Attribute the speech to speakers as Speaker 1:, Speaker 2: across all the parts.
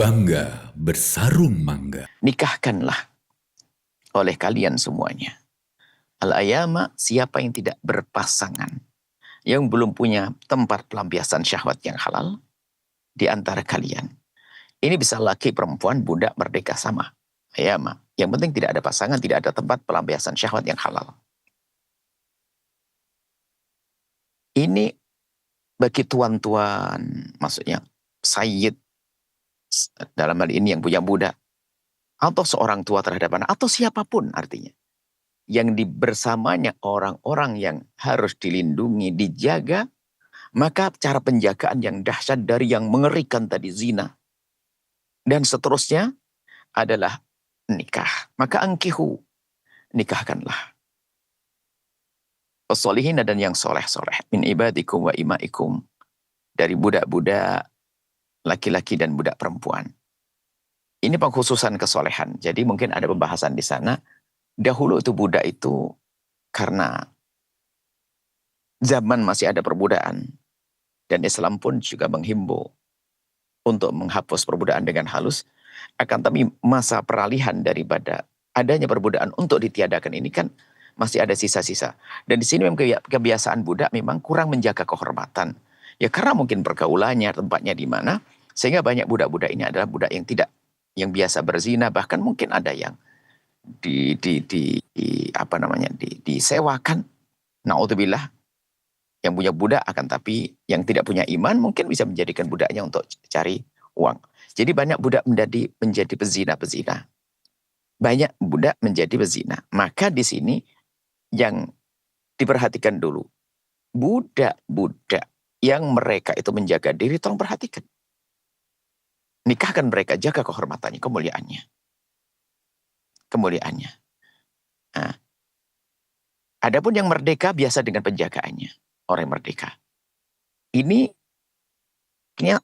Speaker 1: Bangga bersarung mangga.
Speaker 2: Nikahkanlah oleh kalian semuanya. Al-ayama, siapa yang tidak berpasangan, yang belum punya tempat pelampiasan syahwat yang halal di antara kalian. Ini bisa laki, perempuan, budak, merdeka, sama. Ayama. Yang penting tidak ada pasangan, tidak ada tempat pelampiasan syahwat yang halal. Ini bagi tuan-tuan, maksudnya sayyid, dalam hal ini yang punya budak, atau seorang tua terhadap anak, atau siapapun artinya. Yang bersamanya orang-orang yang harus dilindungi, dijaga, maka cara penjagaan yang dahsyat dari yang mengerikan tadi, zina, dan seterusnya adalah nikah. Maka angkihu, nikahkanlah. As-solihina, dan yang soleh-soleh. Min ibadikum wa imaikum. Dari budak-budak laki-laki dan budak perempuan. Ini pengkhususan kesolehan. Jadi mungkin ada pembahasan di sana. Dahulu itu budak itu karena zaman masih ada perbudakan. Dan Islam pun juga menghimbau untuk menghapus perbudakan dengan halus. Akan tapi masa peralihan daripada adanya perbudakan untuk ditiadakan ini kan masih ada sisa-sisa. Dan di sini memang kebiasaan budak memang kurang menjaga kehormatan. Ya karena mungkin pergaulannya, tempatnya di mana, sehingga banyak budak-budak ini adalah budak yang tidak, yang biasa berzina, bahkan mungkin ada yang disewakan. Na'udzubillah, yang punya budak akan tapi yang tidak punya iman mungkin bisa menjadikan budaknya untuk cari uang. Jadi banyak budak menjadi pezina-pezina. Banyak budak menjadi pezina. Maka di sini yang diperhatikan dulu, budak-budak yang mereka itu menjaga diri, tolong perhatikan. Nikahkan mereka, jaga kehormatannya, kemuliaannya. Kemuliaannya. Nah, adapun yang merdeka biasa dengan penjagaannya. Orang yang merdeka. Ini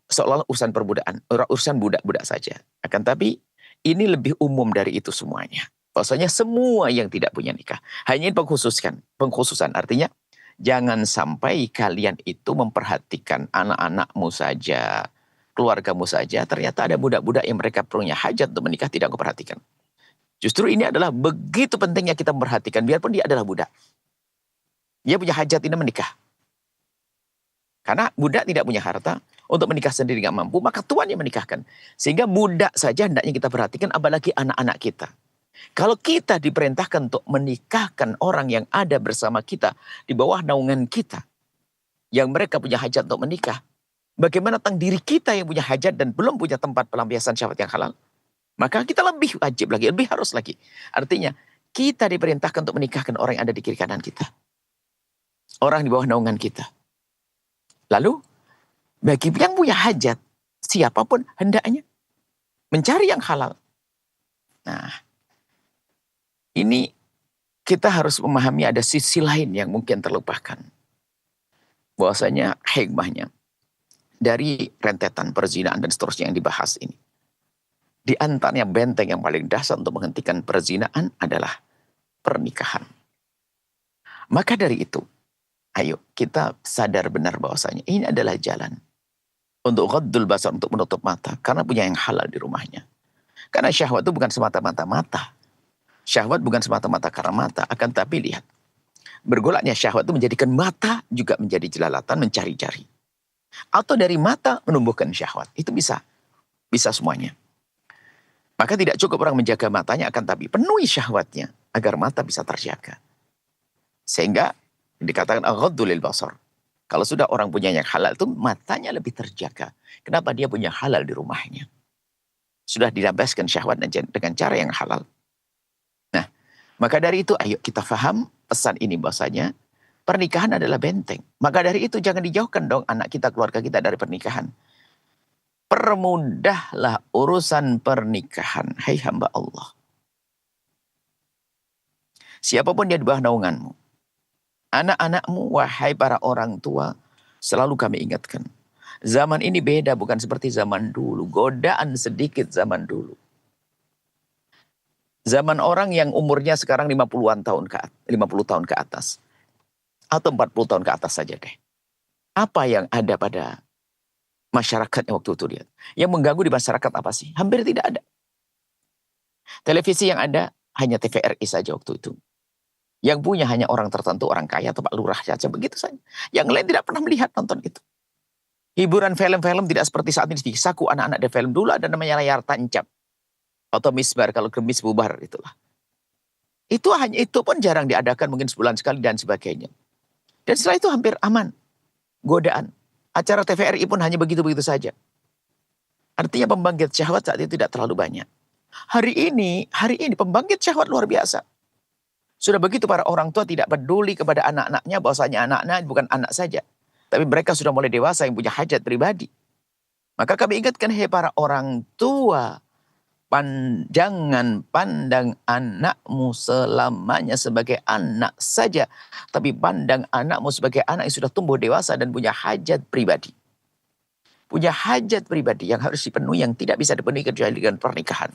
Speaker 2: seolah-olah urusan perbudakan, urusan budak-budak saja. Akan tapi ini lebih umum dari itu semuanya. Maksudnya semua yang tidak punya nikah. Hanya ini pengkhususan artinya jangan sampai kalian itu memperhatikan anak-anakmu saja, keluargamu saja. Ternyata ada budak-budak yang mereka punya hajat untuk menikah, tidak kau perhatikan. Justru ini adalah begitu pentingnya kita memperhatikan, biarpun dia adalah budak. Dia punya hajat ini menikah. Karena budak tidak punya harta, untuk menikah sendiri nggak mampu, maka tuannya menikahkan. Sehingga budak saja hendaknya kita perhatikan, apalagi anak-anak kita. Kalau kita diperintahkan untuk menikahkan orang yang ada bersama kita, di bawah naungan kita, yang mereka punya hajat untuk menikah, bagaimana tentang diri kita yang punya hajat dan belum punya tempat pelampiasan syahwat yang halal? Maka kita lebih wajib lagi, lebih harus lagi. Artinya, kita diperintahkan untuk menikahkan orang yang ada di kiri kanan kita. Orang di bawah naungan kita. Lalu, bagi yang punya hajat, siapapun hendaknya mencari yang halal. Nah, ini kita harus memahami ada sisi lain yang mungkin terlupakan. Bahwasanya hikmahnya dari rentetan perzinahan dan seterusnya yang dibahas ini. Di antaranya benteng yang paling dasar untuk menghentikan perzinahan adalah pernikahan. Maka dari itu, ayo kita sadar benar bahwasanya ini adalah jalan untuk ghaddul basar, untuk menutup mata, karena punya yang halal di rumahnya. Karena syahwat itu bukan semata-mata mata. Syahwat bukan semata-mata karena mata, akan tapi lihat. Bergolaknya syahwat itu menjadikan mata juga menjadi jelalatan, mencari-cari. Atau dari mata menumbuhkan syahwat. Itu bisa. Bisa semuanya. Maka tidak cukup orang menjaga matanya, akan tapi penuhi syahwatnya agar mata bisa terjaga. Sehingga dikatakan aghaddul basar. Kalau sudah orang punya yang halal itu matanya lebih terjaga. Kenapa? Dia punya halal di rumahnya. Sudah dilabaskan syahwat dengan cara yang halal. Nah, maka dari itu ayo kita faham pesan ini bahwasanya pernikahan adalah benteng. Maka dari itu jangan dijauhkan dong anak kita, keluarga kita dari pernikahan. Permudahlah urusan pernikahan. Hai hamba Allah. Siapapun dia di bawah naunganmu. Anak-anakmu, wahai para orang tua, selalu kami ingatkan. Zaman ini beda, bukan seperti zaman dulu. Godaan sedikit zaman dulu. Zaman orang yang umurnya sekarang 50 tahun ke atas. Atau 40 tahun ke atas saja deh. Apa yang ada pada masyarakatnya waktu itu lihat. Yang mengganggu di masyarakat apa sih? Hampir tidak ada. Televisi yang ada hanya TVRI saja waktu itu. Yang punya hanya orang tertentu, orang kaya atau Pak Lurah saja, begitu saja. Yang lain tidak pernah melihat nonton itu. Hiburan film-film tidak seperti saat ini disaku anak-anak di film. Dulu ada namanya layar tancap. Atau misbar, kalau gemis bubar itulah. Itu pun jarang diadakan, mungkin sebulan sekali dan sebagainya. Dan setelah itu hampir aman. Godaan. Acara TVRI pun hanya begitu-begitu saja. Artinya pembangkit syahwat saat itu tidak terlalu banyak. Hari ini pembangkit syahwat luar biasa. Sudah begitu para orang tua tidak peduli kepada anak-anaknya, bahwasanya anak-anak bukan anak saja. Tapi mereka sudah mulai dewasa yang punya hajat pribadi. Maka kami ingatkan, hei para orang tua, jangan pandang anakmu selamanya sebagai anak saja. Tapi pandang anakmu sebagai anak yang sudah tumbuh dewasa dan punya hajat pribadi. Punya hajat pribadi yang harus dipenuhi, yang tidak bisa dipenuhi kecuali dengan pernikahan.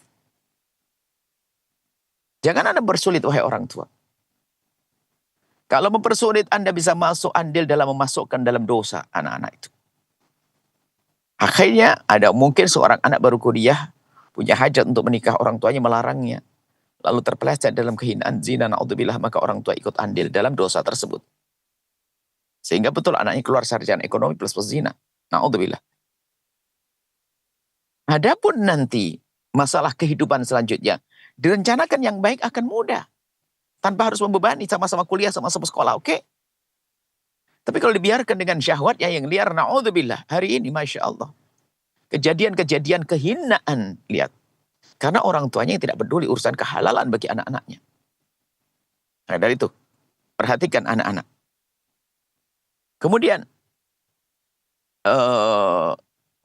Speaker 2: Jangan Anda bersulit, wahai orang tua. Kalau mempersulit, Anda bisa masuk andil dalam memasukkan dalam dosa anak-anak itu. Akhirnya ada mungkin seorang anak baru kuliah, punya hajat untuk menikah, orang tuanya melarangnya. Lalu terpeleset dalam kehinaan zina, na'udzubillah, maka orang tua ikut andil dalam dosa tersebut. Sehingga betul anaknya keluar sarjana ekonomi plus zina, na'udzubillah. Adapun nanti masalah kehidupan selanjutnya, direncanakan yang baik akan mudah. Tanpa harus membebani, sama-sama kuliah, sama-sama sekolah, oke? Tapi kalau dibiarkan dengan syahwatnya yang liar, na'udzubillah, hari ini Masya Allah. Kejadian-kejadian kehinaan, lihat. Karena orang tuanya yang tidak peduli urusan kehalalan bagi anak-anaknya. Nah, dari itu, perhatikan anak-anak. Kemudian,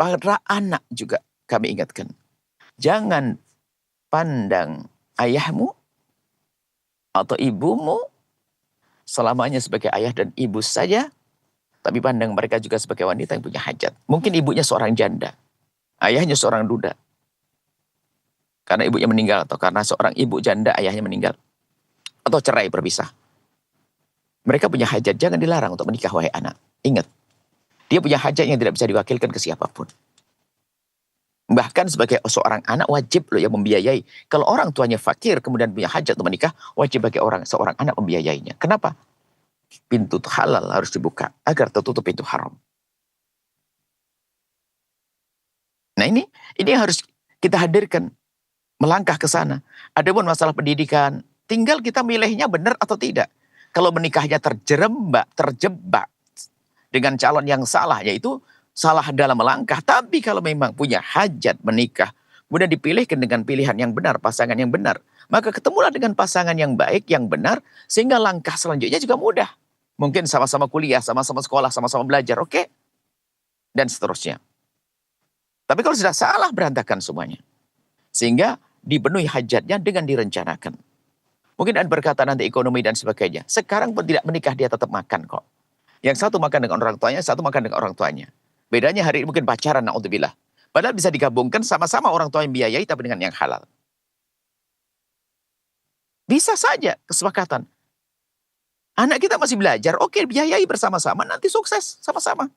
Speaker 2: para anak juga kami ingatkan. Jangan pandang ayahmu atau ibumu selamanya sebagai ayah dan ibu saja, tapi pandang mereka juga sebagai wanita yang punya hajat. Mungkin ibunya seorang janda, ayahnya seorang duda. Karena ibunya meninggal, atau karena seorang ibu janda ayahnya meninggal. Atau cerai berpisah. Mereka punya hajat, jangan dilarang untuk menikah, wahai anak. Ingat, dia punya hajat yang tidak bisa diwakilkan ke siapapun. Bahkan sebagai seorang anak wajib loh yang membiayai. Kalau orang tuanya fakir kemudian punya hajat untuk menikah, wajib bagi seorang anak membiayainya. Kenapa? Pintu halal harus dibuka agar tertutup pintu haram. Nah ini yang harus kita hadirkan, melangkah ke sana. Adapun masalah pendidikan, tinggal kita milihnya benar atau tidak. Kalau menikahnya terjebak dengan calon yang salah, yaitu salah dalam melangkah. Tapi kalau memang punya hajat menikah, kemudian dipilihkan dengan pilihan yang benar, pasangan yang benar, maka ketemulah dengan pasangan yang baik, yang benar, sehingga langkah selanjutnya juga mudah. Mungkin sama-sama kuliah, sama-sama sekolah, sama-sama belajar, oke? Dan seterusnya. Tapi kalau sudah salah, berantakan semuanya. Sehingga dipenuhi hajatnya dengan direncanakan. Mungkin Anda berkata nanti ekonomi dan sebagainya. Sekarang pun tidak menikah, dia tetap makan kok. Yang satu makan dengan orang tuanya, satu makan dengan orang tuanya. Bedanya hari ini mungkin pacaran, na'udzubillah. Padahal bisa digabungkan sama-sama orang tua yang biayai, tapi dengan yang halal. Bisa saja kesepakatan. Anak kita masih belajar, oke, biayai bersama-sama, nanti sukses sama-sama.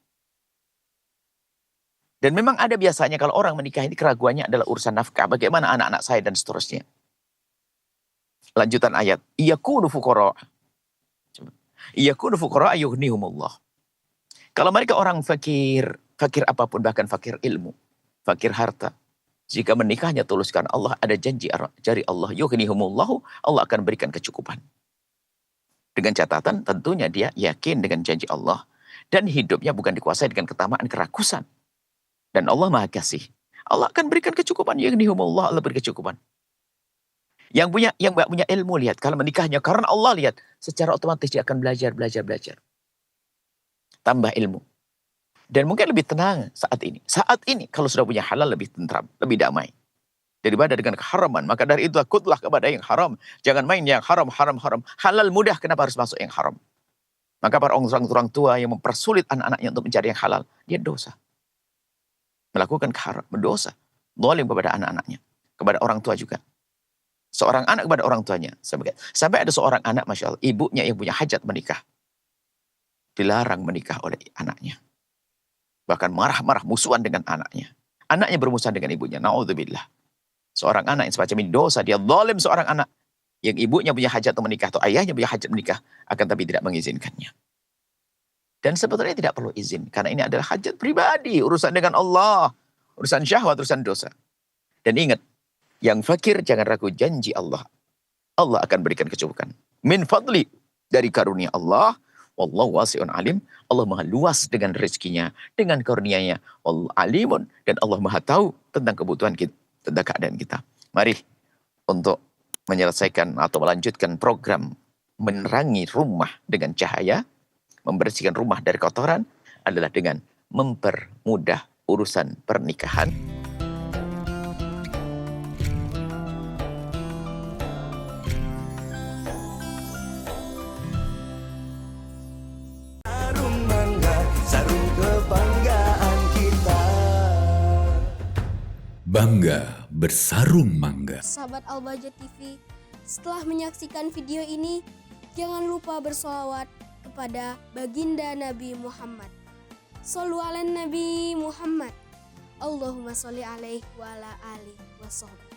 Speaker 2: Dan memang ada biasanya kalau orang menikah ini keraguannya adalah urusan nafkah. Bagaimana anak-anak saya dan seterusnya. Lanjutan ayat. Iyakunu fuqara. Iyakunu fuqara yughnihumullah. Kalau mereka orang fakir apapun, bahkan fakir ilmu, fakir harta, jika menikahnya tuluskan Allah, ada janji dari Allah, yughnihumullahu, Allah akan berikan kecukupan. Dengan catatan tentunya dia yakin dengan janji Allah dan hidupnya bukan dikuasai dengan ketamaan, kerakusan. Dan Allah Maha Kasih. Allah akan berikan kecukupan, yughnihumullah, Allah beri kecukupan. Yang punya ilmu, lihat, kalau menikahnya karena Allah, lihat, secara otomatis dia akan belajar. Tambah ilmu. Dan mungkin lebih tenang saat ini. Saat ini kalau sudah punya halal lebih tentram, lebih damai. Daripada dengan keharaman. Maka dari itu takutlah kepada yang haram. Jangan main yang haram. Halal mudah, kenapa harus masuk yang haram? Maka para orang tua yang mempersulit anak-anaknya untuk mencari yang halal, dia dosa. Melakukan keharam, berdosa. Zalim kepada anak-anaknya. Kepada orang tua juga. Seorang anak kepada orang tuanya. Sampai ada seorang anak, Masya Allah, ibunya yang punya hajat menikah. Dilarang menikah oleh anaknya. Bahkan marah-marah musuhan dengan anaknya. Anaknya bermusuhan dengan ibunya. Na'udzubillah. Seorang anak yang semacam ini dosa. Dia zalim seorang anak. Yang ibunya punya hajat untuk menikah atau ayahnya punya hajat menikah. Akan tapi tidak mengizinkannya. Dan sebetulnya tidak perlu izin. Karena ini adalah hajat pribadi. Urusan dengan Allah. Urusan syahwat, urusan dosa. Dan ingat. Yang fakir jangan ragu janji Allah. Allah akan berikan kecukupan. Min fadli. Dari karunia Allah. Wallahu wasi'un alim. Allah maha luas dengan rezekinya. Dengan karunia-Nya. Allah alimun. Dan Allah maha tahu tentang kebutuhan kita. Tentang keadaan kita. Mari. Untuk menyelesaikan atau melanjutkan program. Menerangi rumah dengan cahaya. Membersihkan rumah dari kotoran. Adalah dengan mempermudah urusan pernikahan.
Speaker 1: Bangga bersarung mangga.
Speaker 3: Sahabat Al-Bahjah TV, setelah menyaksikan video ini, jangan lupa bersolawat kepada baginda Nabi Muhammad. Shollu ala Nabi Muhammad. Allahumma sholli alaihi wa ala alihi wa sahbihi.